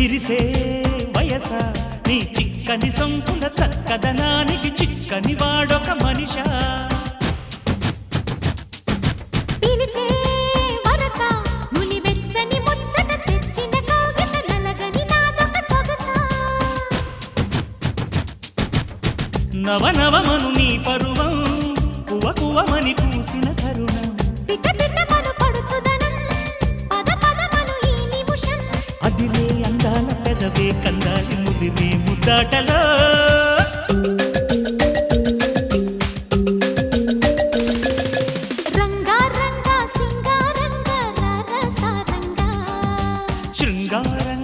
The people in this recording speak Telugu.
విరిసే వయస నీ చిక్కని సొంపుల చక్కదనానికి చిక్కని వాడొక మనిషా పిలిచే వరస నులి వెచ్చని ముచ్చట తెచ్చిన కాగిత నలగని నాదొక సొగసా నవనవమను నీ పరువం కువ కువమని పూసిన తరుణం పిట పిటమను పడుచుదనం పద పదమను ఈ నిమిషం అదిలే అందాల పెదవే కందాలి ముదిరే ముద్దాటలో రంగా రంగా సింగారంగా రరసారంగా శృంగారంగా